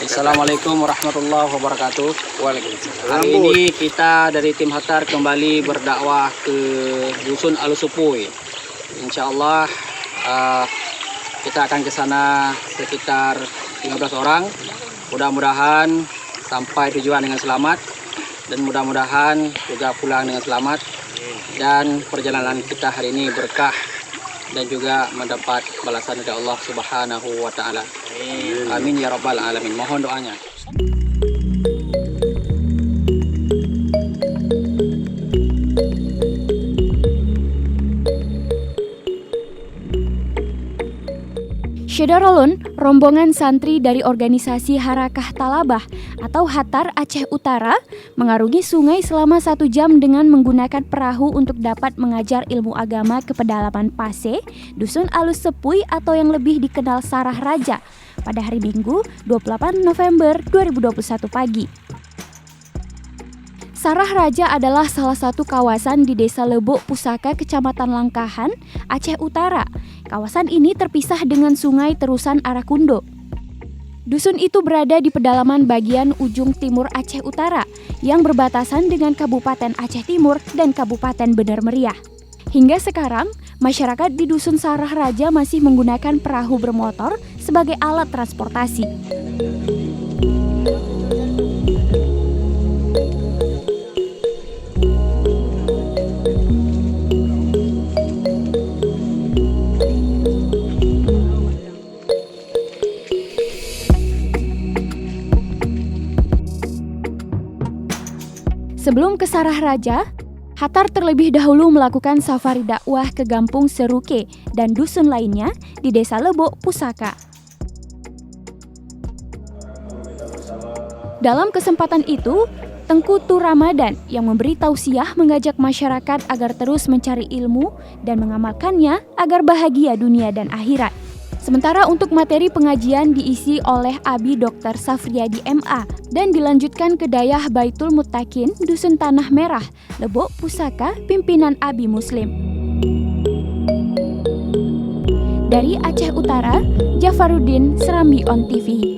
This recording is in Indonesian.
Assalamualaikum warahmatullahi wabarakatuh. Waalaikumsalam. Hari ini kita dari tim Hatar kembali berdakwah ke Dusun Alusupui. Insya Allah kita akan ke sana sekitar 15 orang. Mudah-mudahan sampai tujuan dengan selamat dan mudah-mudahan juga pulang dengan selamat. Dan perjalanan kita hari ini berkah dan juga mendapat balasan dari Allah Subhanahu wa Ta'ala. Amin ya rabbal alamin. Mohon doanya. Syederolun, rombongan santri dari organisasi Harakah Talabah atau Hatar Aceh Utara mengarungi sungai selama 1 jam dengan menggunakan perahu untuk dapat mengajar ilmu agama ke pedalaman Pase, Dusun Alusupui atau yang lebih dikenal Sarah Raja pada hari Minggu 28 November 2021 pagi. Sarah Raja adalah salah satu kawasan di Desa Lebok Pusaka, Kecamatan Langkahan, Aceh Utara. Kawasan ini terpisah dengan sungai terusan Arakundo. Dusun itu berada di pedalaman bagian ujung timur Aceh Utara yang berbatasan dengan Kabupaten Aceh Timur dan Kabupaten Bener Meriah. Hingga sekarang, masyarakat di Dusun Sarah Raja masih menggunakan perahu bermotor sebagai alat transportasi. Sebelum ke Sarah Raja, Hatar terlebih dahulu melakukan safari dakwah ke Gampung Seruke dan dusun lainnya di Desa Lebok Pusaka. Dalam kesempatan itu, Tengku Tu Ramadan yang memberi tausiah mengajak masyarakat agar terus mencari ilmu dan mengamalkannya agar bahagia dunia dan akhirat. Sementara untuk materi pengajian diisi oleh Abi Dr. Safriyadi MA dan dilanjutkan ke Dayah Baitul Muttaqin Dusun Tanah Merah, Lebok Pusaka, pimpinan Abi Muslim. Dari Aceh Utara, Jafaruddin, Serambi On TV.